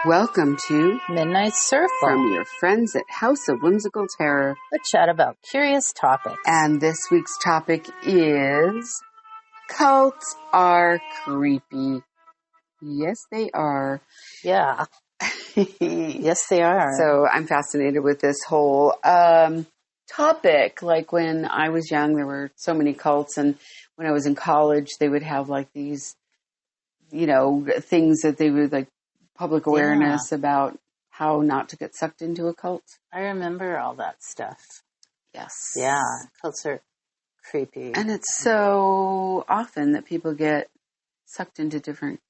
Welcome to Midnight Circle, from your friends at House of Whimsical Terror. a chat about curious topics. And this week's topic is cults are creepy. Yes, they are. Yeah. Yes, they are. So I'm fascinated with this whole topic. Like when I was young, there were so many cults. And when I was in college, they would have like these, things that they would like public awareness about how not to get sucked into a cult. I remember all that stuff. Yes. Yeah, cults are creepy. And it's so often that people get sucked into different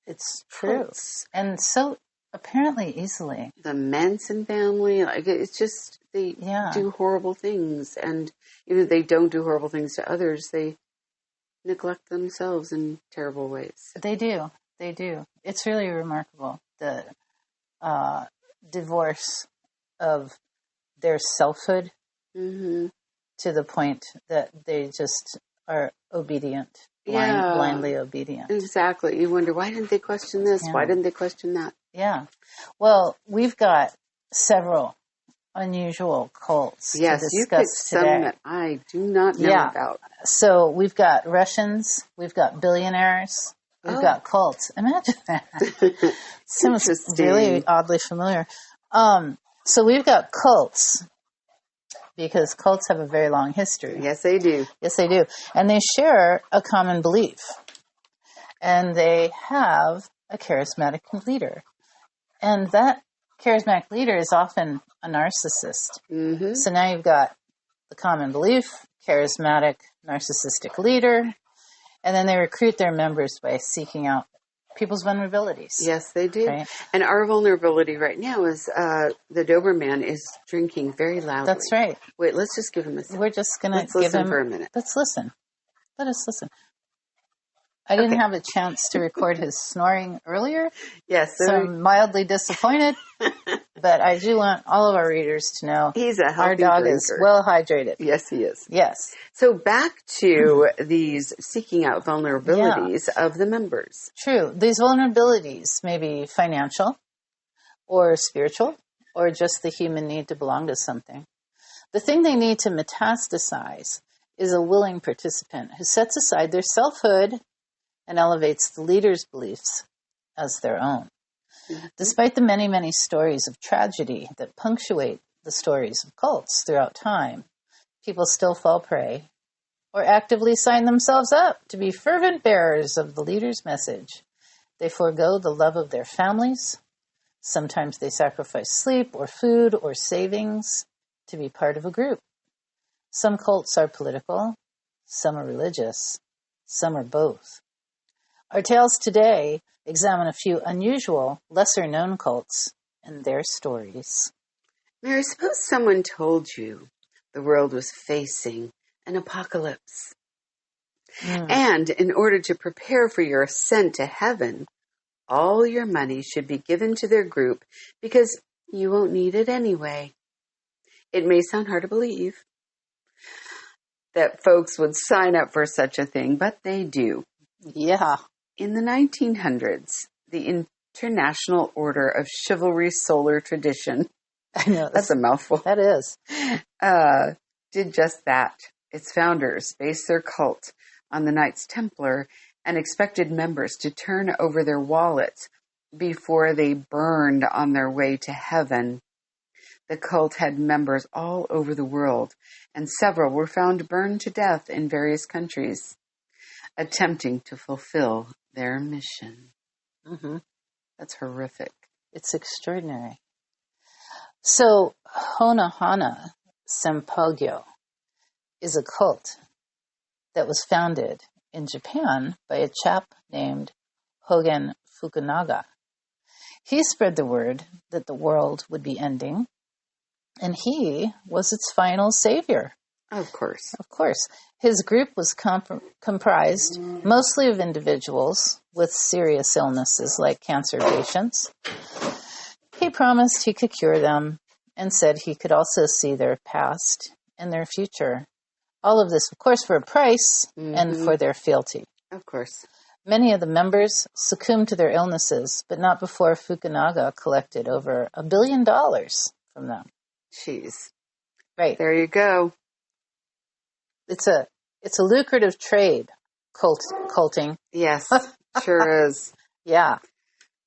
It's true. cults. And so apparently easily. The Manson family, like it's just, they do horrible things. And even if they don't do horrible things to others, they neglect themselves in terrible ways. They do. They do. It's really remarkable, the divorce of their selfhood to the point that they just are obedient, blindly obedient. Exactly. You wonder, why didn't they question this? Yeah. Why didn't they question that? Yeah. Well, we've got several unusual cults to discuss you picked today. some that I do not know about. So we've got Russians, we've got billionaires, we've got cults. Imagine that. Seems really oddly familiar. So we've got cults, because cults have a very long history. Yes, they do. Yes, they do. And they share a common belief. And they have a charismatic leader. And that charismatic leader is often a narcissist. Mm-hmm. So now you've got the common belief, charismatic, narcissistic leader, and then they recruit their members by seeking out people's vulnerabilities. Yes, they do. Right? And our vulnerability right now is the Doberman is drinking very loudly. That's right. Wait, let's just give him a second. We're just going to give listen him... for a minute. Let's listen. Let us listen. I didn't have a chance to record his snoring earlier. Yes. So I'm mildly disappointed. But I do want all of our readers to know he's a healthy our dog drinker. is well hydrated. Yes, he is. Yes. So back to these seeking out vulnerabilities of the members. True. These vulnerabilities may be financial or spiritual or just the human need to belong to something. The thing they need to metastasize is a willing participant who sets aside their selfhood and elevates the leader's beliefs as their own. Mm-hmm. Despite the many, many stories of tragedy that punctuate the stories of cults throughout time, people still fall prey or actively sign themselves up to be fervent bearers of the leader's message. They forego the love of their families. Sometimes they sacrifice sleep or food or savings to be part of a group. Some cults are political, some are religious, some are both. Our tales today examine a few unusual, lesser-known cults and their stories. Mary, suppose someone told you the world was facing an apocalypse. And in order to prepare for your ascent to heaven, all your money should be given to their group because you won't need it anyway. It may sound hard to believe that folks would sign up for such a thing, but they do. Yeah. In the 1900s, the International Order of Chivalry Solar Tradition, I know that's a mouthful. That is. Did just that. Its founders based their cult on the Knights Templar and expected members to turn over their wallets before they burned on their way to heaven. The cult had members all over the world, and several were found burned to death in various countries, attempting to fulfill their mission. Mm-hmm. That's horrific. It's extraordinary. So, Honohana Sempogyo is a cult that was founded in Japan by a chap named Hogen Fukunaga. He spread the word that the world would be ending, and he was its final savior. Of course. Of course. His group was comprised mostly of individuals with serious illnesses like cancer patients. He promised he could cure them and said he could also see their past and their future. All of this, of course, for a price and for their fealty. Of course. Many of the members succumbed to their illnesses, but not before Fukunaga collected over $1 billion from them. Jeez. Right. There you go. It's a lucrative trade, culting. Yes, sure is. Yeah.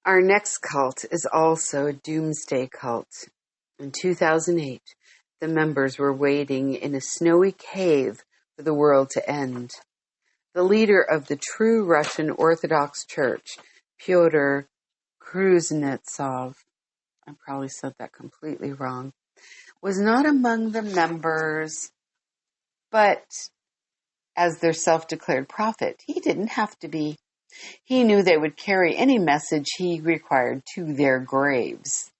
Our next cult is also a doomsday cult. In 2008, the members were waiting in a snowy cave for the world to end. The leader of the true Russian Orthodox Church, Pyotr Kuznetsov, I probably said that completely wrong, was not among the members, but as their self-declared prophet, he didn't have to be. He knew they would carry any message he required to their graves.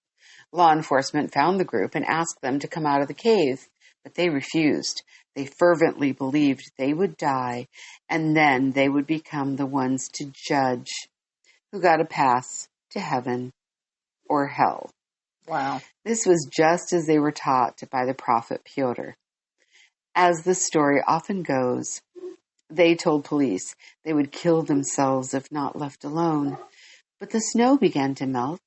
Law enforcement found the group and asked them to come out of the cave, but they refused. They fervently believed they would die, and then they would become the ones to judge who got a pass to heaven or hell. Wow. This was just as they were taught by the prophet Pyotr. As the story often goes, they told police they would kill themselves if not left alone. But the snow began to melt,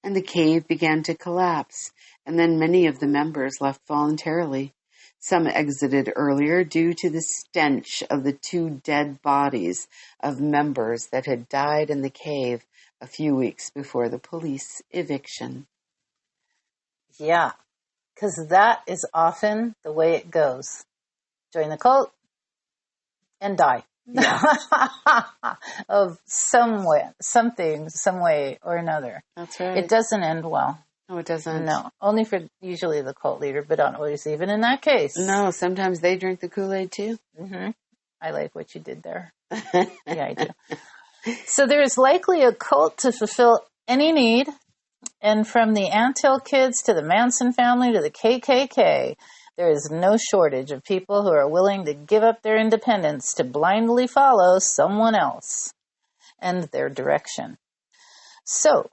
and the cave began to collapse, and then many of the members left voluntarily. Some exited earlier due to the stench of the 2 dead bodies of members that had died in the cave a few weeks before the police eviction. Yeah, because that is often the way it goes. Join the cult and die. Yeah. Of some way or another. That's right. It doesn't end well. No, it doesn't. No, only for usually the cult leader, but not always even in that case. No, sometimes they drink the Kool-Aid too. Mm-hmm. I like what you did there. Yeah, I do. So there is likely a cult to fulfill any need, and from the Antill kids to the Manson family to the KKK, there is no shortage of people who are willing to give up their independence to blindly follow someone else and their direction. So,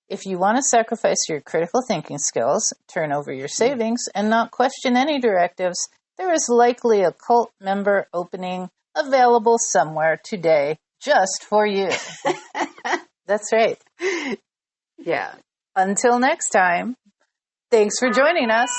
if you want to sacrifice your critical thinking skills, turn over your savings, and not question any directives, there is likely a cult member opening available somewhere today just for you. That's right. Yeah. Until next time, thanks for joining us.